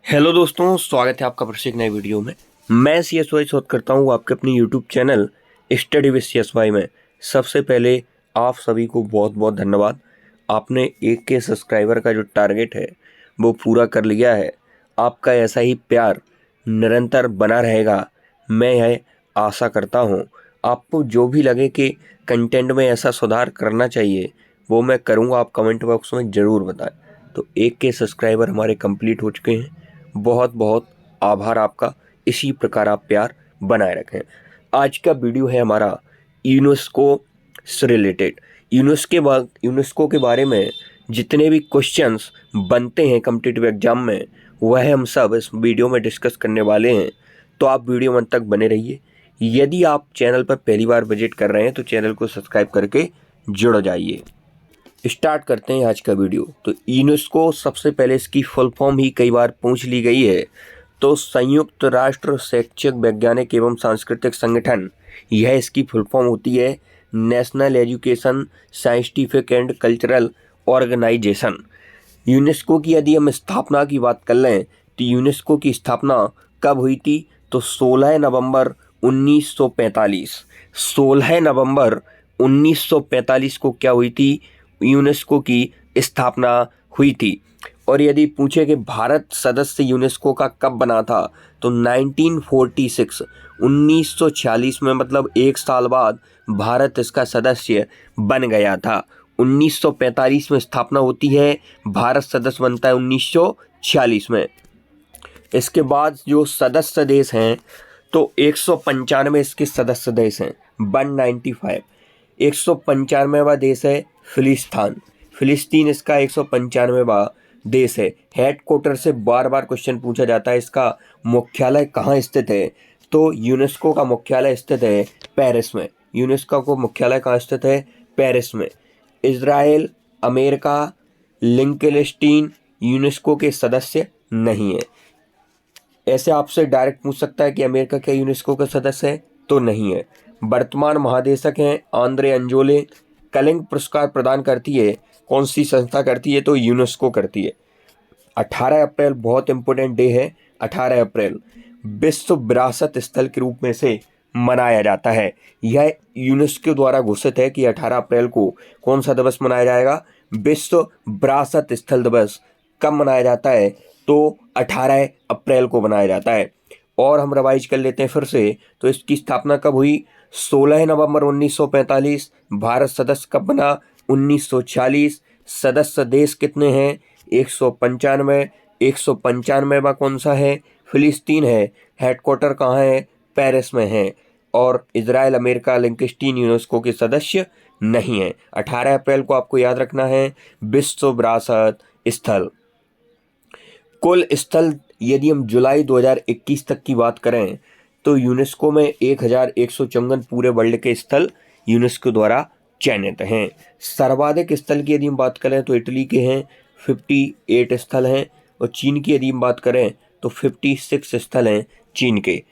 Hello दोस्तों, स्वागत है आपका फिर से एक नई वीडियो में। मैं सी एस वाई शोध करता हूँ आपके अपने YouTube channel study with C S Y में। सबसे पहले आप सभी को बहुत बहुत धन्यवाद। आपने 1K सब्सक्राइबर का जो टारगेट है वो पूरा कर लिया है। आपका ऐसा ही प्यार निरंतर बना रहेगा, मैं यह आशा करता हूँ। आपको जो भी लगे कि कंटेंट में ऐसा सुधार करना चाहिए वो मैं करूँगा, आप कमेंट बॉक्स में ज़रूर बताएं। तो 1K सब्सक्राइबर हमारे कंप्लीट हो चुके हैं। बहुत बहुत आभार आपका। इसी प्रकार आप प्यार बनाए रखें। आज का वीडियो है हमारा यूनेस्को से रिलेटेड। यूनेस्को के बारे में जितने भी क्वेश्चंस बनते हैं कॉम्पिटिटिव एग्जाम में, वह हम सब इस वीडियो में डिस्कस करने वाले हैं। तो आप वीडियो अंत तक बने रहिए। यदि आप चैनल पर पहली बार विजिट कर रहे हैं तो चैनल को सब्सक्राइब करके जुड़ जाइए। स्टार्ट करते हैं आज का वीडियो। तो यूनेस्को, सबसे पहले इसकी फुल फॉर्म ही कई बार पूछ ली गई है। तो संयुक्त राष्ट्र शैक्षिक वैज्ञानिक एवं सांस्कृतिक संगठन, यह इसकी फुल फॉर्म होती है। National education scientific and cultural organization. UNESCO की यदि हम स्थापना की बात कर लें तो यूनेस्को की स्थापना कब हुई थी? तो 16 नवंबर 1945। 16 नवंबर 1945 को क्या हुई थी? यूनेस्को की स्थापना हुई थी। और यदि पूछे कि भारत सदस्य यूनेस्को का कब बना था, तो 1946, 1946 में, मतलब एक साल बाद भारत इसका सदस्य बन गया था। 1945 में स्थापना होती है, भारत सदस्य बनता है 1946 में। इसके बाद जो सदस्य देश हैं, तो 195 इसके सदस्य देश हैं, 195। 195वां देश है फिलिस्तीन। फिलिस्तीन इसका 195वां देश है। हेडक्वार्टर से बार बार क्वेश्चन पूछा जाता है, इसका मुख्यालय कहाँ स्थित है? तो यूनेस्को का मुख्यालय स्थित है पेरिस में। यूनेस्को का मुख्यालय कहाँ स्थित है? पेरिस में। इजराइल, अमेरिका, लिंकनस्टीन यूनेस्को के सदस्य नहीं है। ऐसे आपसे डायरेक्ट पूछ सकता है कि अमेरिका क्या यूनेस्को का सदस्य है? तो नहीं है। वर्तमान महादेशक हैं आंद्रे अंजोले। कलिंग पुरस्कार प्रदान करती है कौन सी संस्था करती है? तो यूनेस्को करती है। 18 अप्रैल बहुत इंपॉर्टेंट डे है। 18 अप्रैल विश्व विरासत स्थल के रूप में से मनाया जाता है। यह यूनेस्को द्वारा घोषित है कि 18 अप्रैल को कौन सा दिवस मनाया जाएगा? विश्व विरासत स्थल दिवस। कब मनाया जाता है? तो 18 अप्रैल को मनाया जाता है। और हम रिवाइज कर लेते हैं फिर से। तो इसकी स्थापना कब हुई? 16 नवंबर 1945। भारत सदस्य कब बना? 1946। सदस्य देश कितने हैं? 195। 195वां कौन सा है? फिलिस्तीन है। हेडक्वार्टर कहाँ है? पेरिस में है। और इजराइल, अमेरिका, लिंकनस्टीन यूनेस्को के सदस्य नहीं है। 18 अप्रैल को आपको याद रखना है विश्व विरासत स्थल। कुल स्थल यदि हम जुलाई 2021 तक की बात करें तो यूनेस्को में 1154 पूरे वर्ल्ड के स्थल यूनेस्को द्वारा चयनित हैं। सर्वाधिक स्थल की यदि हम बात करें तो इटली के हैं, 58 स्थल हैं। और चीन की यदि हम बात करें तो 56 स्थल हैं चीन के।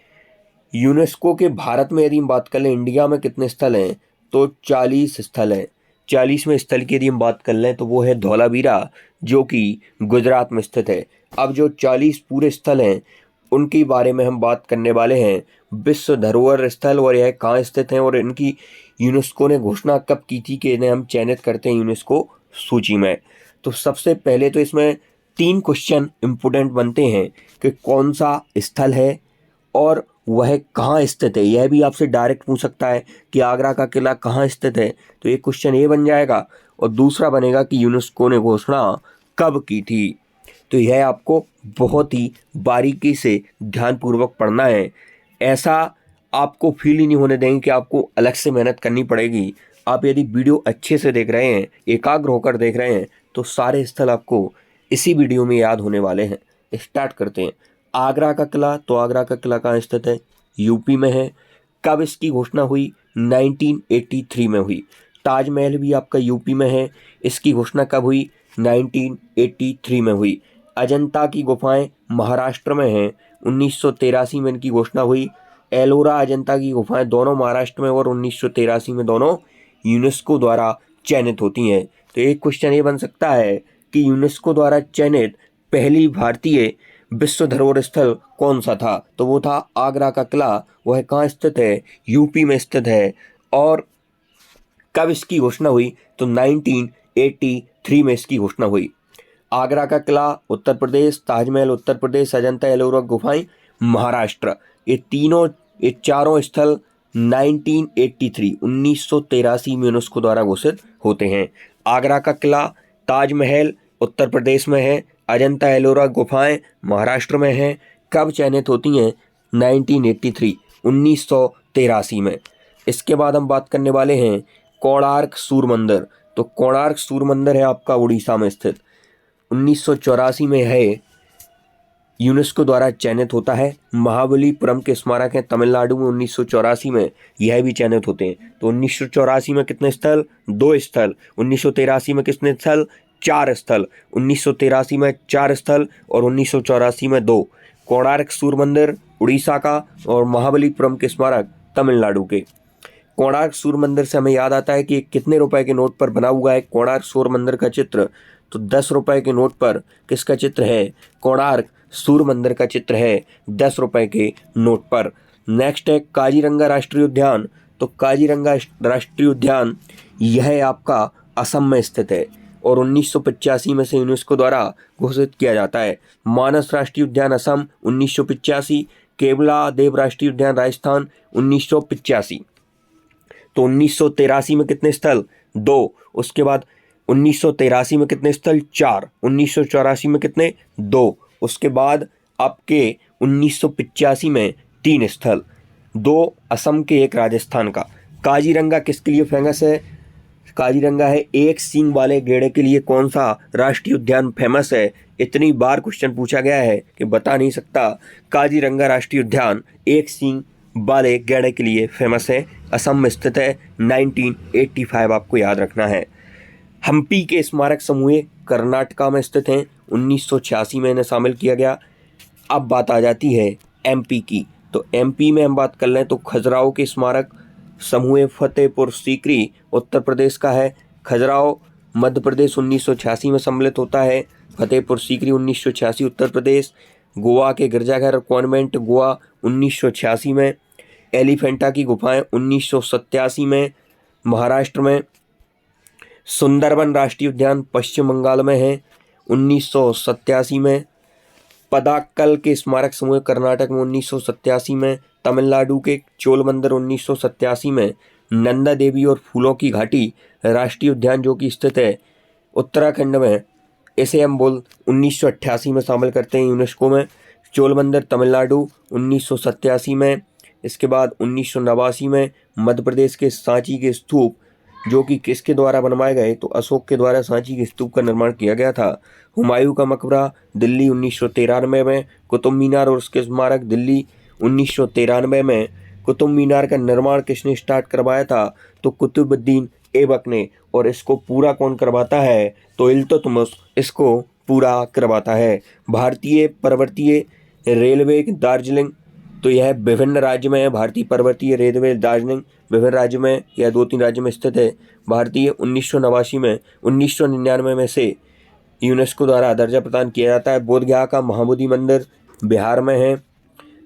यूनेस्को के भारत में यदि हम बात करें, इंडिया में कितने स्थल हैं? तो 40 स्थल हैं। 40वें स्थल की यदि हम बात कर लें तो वो है धौलावीरा, जो कि गुजरात में स्थित है। अब जो 40 पूरे स्थल हैं उनके बारे में हम बात करने वाले हैं। विश्व धरोहर स्थल, और यह कहाँ स्थित हैं और इनकी यूनेस्को ने घोषणा कब की थी कि इन्हें हम चयनित करते हैं यूनेस्को सूची में। तो सबसे पहले तो इसमें 3 क्वेश्चन इम्पोर्टेंट बनते हैं कि कौन सा स्थल है और वह कहाँ स्थित है। यह भी आपसे डायरेक्ट पूछ सकता है कि आगरा का किला कहाँ स्थित है, तो एक क्वेश्चन ये बन जाएगा। और दूसरा बनेगा कि यूनेस्को ने घोषणा कब की थी। तो यह आपको बहुत ही बारीकी से ध्यानपूर्वक पढ़ना है। ऐसा आपको फील ही नहीं होने देंगे कि आपको अलग से मेहनत करनी पड़ेगी। आप यदि वीडियो अच्छे से देख रहे हैं, एकाग्र होकर देख रहे हैं, तो सारे स्थल आपको इसी वीडियो में याद होने वाले हैं। स्टार्ट करते हैं। आगरा का किला, तो आगरा का किला कहाँ स्थित है? यूपी में है। कब इसकी घोषणा हुई? 1983 में हुई। ताजमहल भी आपका यूपी में है। इसकी घोषणा कब हुई? 1983 में हुई। अजंता की गुफाएं महाराष्ट्र में हैं। 1983 में इनकी घोषणा हुई। एलोरा, अजंता की गुफाएं दोनों महाराष्ट्र में और 1983 में दोनों यूनेस्को द्वारा चयनित होती हैं। तो एक क्वेश्चन ये बन सकता है कि यूनेस्को द्वारा चयनित पहली भारतीय विश्व धरोहर स्थल कौन सा था? तो वो था आगरा का किला। वह कहाँ स्थित है? यूपी में स्थित है। और कब इसकी घोषणा हुई? तो 1983 में इसकी घोषणा हुई। आगरा का किला उत्तर प्रदेश, ताजमहल उत्तर प्रदेश, अजंता एलोरा गुफाएं महाराष्ट्र। ये चारों स्थल 1983 में यूनेस्को द्वारा घोषित होते हैं। आगरा का किला, ताजमहल उत्तर प्रदेश में है, अजंता एलोरा गुफाएं महाराष्ट्र में हैं। कब चयनित होती हैं? 1983 में। इसके बाद हम बात करने वाले हैं कोणार्क सूर्य मंदिर। तो कोणार्क सूर्य मंदिर है आपका उड़ीसा में स्थित। 1984 में है, यूनेस्को द्वारा चयनित होता है। महाबलीपुरम के स्मारक हैं तमिलनाडु में, 1984 में यह भी चयनित होते हैं। तो 1984 में कितने स्थल? 2 स्थल। 1983 में कितने स्थल? 4 स्थल। 1983 में 4 स्थल और 1984 में 2। कोणार्क सूर्य मंदिर उड़ीसा का और महाबलीपुरम के स्मारक तमिलनाडु के। कोणार्क सूर्य मंदिर से हमें याद आता है कि कितने रुपए के नोट पर बना हुआ है कोणार्क सूर्य मंदिर का चित्र? तो 10 रुपए के नोट पर किसका चित्र है? कोणार्क सूर्य मंदिर का चित्र है 10 रुपए के नोट पर। नेक्स्ट है काजीरंगा राष्ट्रीय उद्यान। तो काजीरंगा राष्ट्रीय उद्यान यह आपका असम में स्थित है और 1985 में से यूनेस्को द्वारा घोषित किया जाता है। मानस राष्ट्रीय उद्यान असम 1985, केवला देव राष्ट्रीय उद्यान राजस्थान 1985। तो 1983 में कितने स्थल? 2। उसके बाद 1983 में कितने स्थल? 4। 1984 में कितने? 2। उसके बाद आपके 1985 में 3 स्थल, 2 असम के, 1 राजस्थान का। काजीरंगा किसके लिए फेमस है? काजीरंगा है एक सींग वाले गैंडे के लिए। कौन सा राष्ट्रीय उद्यान फेमस है? इतनी बार क्वेश्चन पूछा गया है कि बता नहीं सकता। काजीरंगा राष्ट्रीय उद्यान एक सींग वाले गैंडे के लिए फेमस है, असम में स्थित है। 1985 आपको याद रखना है। हम्पी के स्मारक समूह कर्नाटका में स्थित हैं। 1986 में इन्हें शामिल किया गया। अब बात आ जाती है एमपी की। तो एमपी में हम बात कर लें तो खजुराहो के स्मारक समूह फतेहपुर सीकरी उत्तर प्रदेश का है। खजुराहो मध्य प्रदेश 1986 में सम्मिलित होता है। फतेहपुर सीकरी 1986 उत्तर प्रदेश। गोवा के गिरजाघर कॉन्वेंट गोवा 1986 में। एलिफेंटा की गुफाएं 1987 में महाराष्ट्र में। सुंदरबन राष्ट्रीय उद्यान पश्चिम बंगाल में है 1987 में। पदाक्कल के स्मारक समूह कर्नाटक में 1987 में। तमिलनाडु के चोल मंदिर 1987 में। नंदा देवी और फूलों की घाटी राष्ट्रीय उद्यान जो कि स्थित है उत्तराखंड में, इसे हम 1988 में शामिल करते हैं यूनेस्को में। चोल मंदिर तमिलनाडु 1987 में। इसके बाद 1989 में मध्य प्रदेश के सांची के स्तूप जो कि किसके द्वारा बनवाए गए? तो अशोक के द्वारा सांची के स्तूप का निर्माण किया गया था। हुमायूं का मकबरा दिल्ली 1993 में। कुतुब मीनार और उसके स्मारक दिल्ली 1993 में। कुतुब मीनार का निर्माण किसने स्टार्ट करवाया था? तो कुतुबुद्दीन ऐबक ने। और इसको पूरा कौन करवाता है? तो इल्तुतमिश इसको पूरा करवाता है। भारतीय पर्वतीय रेलवे दार्जिलिंग, तो यह विभिन्न राज्य में है। भारतीय पर्वतीय रेलवे दार्जिलिंग विभिन्न राज्य में या 2-3 राज्य में स्थित है। भारतीय 1999 में से यूनेस्को द्वारा दर्जा प्रदान किया जाता है। बोध गया का महाबोधि मंदिर बिहार में है,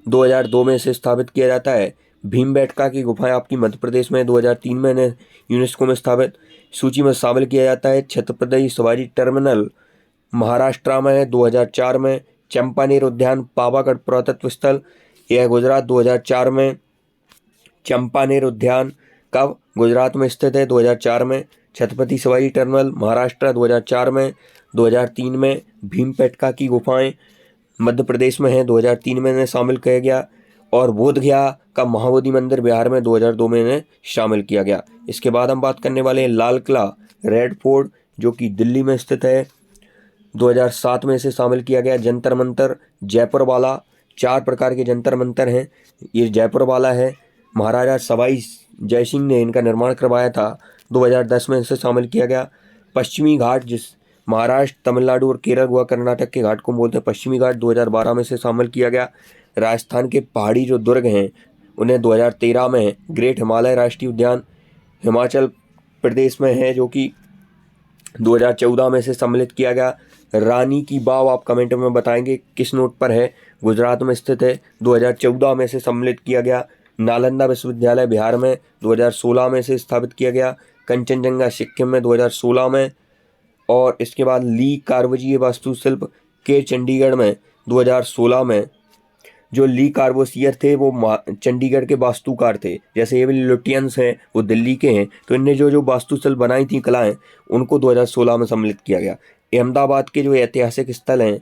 2002 में इसे स्थापित किया जाता है। भीमबेटका की गुफाएं आपकी मध्य प्रदेश में 2003 में इन्हें यूनेस्को में स्थापित सूची में शामिल किया जाता है। छत्रपति शिवाजी टर्मिनल महाराष्ट्र में है 2004 में। चंपानेर उद्यान पावागढ़ पुरातत्व स्थल यह गुजरात 2004 में। चंपानेर उद्यान कब? गुजरात में स्थित है 2004 में। छत्रपति शिवाजी टर्मिनल महाराष्ट्र 2004 में। 2003 में भीमबेटका की गुफाएं मध्य प्रदेश में है, 2003 में इन्हें शामिल किया गया। और बोध गया का महाबोधि मंदिर बिहार में 2002 में इन्हें शामिल किया गया। इसके बाद हम बात करने वाले हैं लाल किला रेड फोर्ट जो कि दिल्ली में स्थित है, 2007 में इसे शामिल किया गया। जंतर मंतर जयपुर वाला, 4 प्रकार के जंतर मंतर हैं, ये जयपुर वाला है। महाराजा सवाई जयसिंह ने इनका निर्माण करवाया था, 2010 में इसे शामिल किया गया। पश्चिमी घाट जिस महाराष्ट्र तमिलनाडु और केरल गोवा कर्नाटक के घाट को बोलते हैं पश्चिमी घाट, 2012 में इसे शामिल किया गया। राजस्थान के पहाड़ी जो दुर्ग हैं उन्हें 2013 में ग्रेट हिमालय राष्ट्रीय उद्यान हिमाचल प्रदेश में है जो कि 2014 में इसे सम्मिलित किया गया। रानी की वाव आप कमेंट में बताएंगे किस नोट पर है, गुजरात में स्थित है, 2014 में से सम्मिलित किया गया। नालंदा विश्वविद्यालय बिहार में 2016 में से स्थापित किया गया। कंचनजंगा सिक्किम में 2016 में। और इसके बाद ली कार्बोजिए वास्तुशिल्प के चंडीगढ़ में 2016 में। जो ली कार्बोसियर थे वो चंडीगढ़ के वास्तुकार थे, जैसे ये लुटियंस हैं वो दिल्ली के हैं। तो इनने जो जो वास्तुशिल्प बनाई थी कलाएं, उनको 2016 में सम्मिलित किया गया। अहमदाबाद के जो ऐतिहासिक स्थल हैं,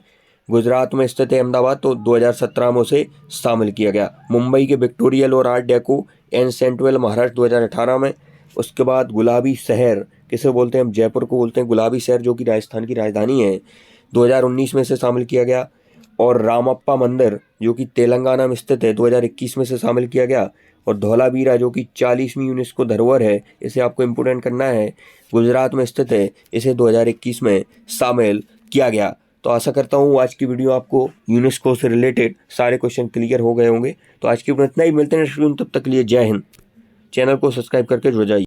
गुजरात में स्थित है अहमदाबाद, तो 2017 में उसे शामिल किया गया। मुंबई के विक्टोरियल और art deco and central Maharashtra 2018 में। उसके बाद गुलाबी शहर किसे बोलते हैं, हम जयपुर को बोलते हैं गुलाबी शहर, जो कि राजस्थान की राजधानी है, 2019 में से शामिल किया गया। और रामप्पा मंदिर जो कि तेलंगाना में स्थित है, 2021 में से शामिल किया गया। और धौलावीरा जो कि 40वीं यूनेस्को धरोहर है, इसे आपको इम्पोर्टेंट करना है, गुजरात में स्थित है, इसे 2021 में शामिल किया गया। तो आशा करता हूँ आज की वीडियो आपको यूनेस्को से रिलेटेड सारे क्वेश्चन क्लियर हो गए होंगे। तो आज की वीडियो इतना ही, मिलते हैं नेक्स्ट वीडियो में, तब तक के लिए जय हिंद। चैनल को सब्सक्राइब करके जुड़ जाइए।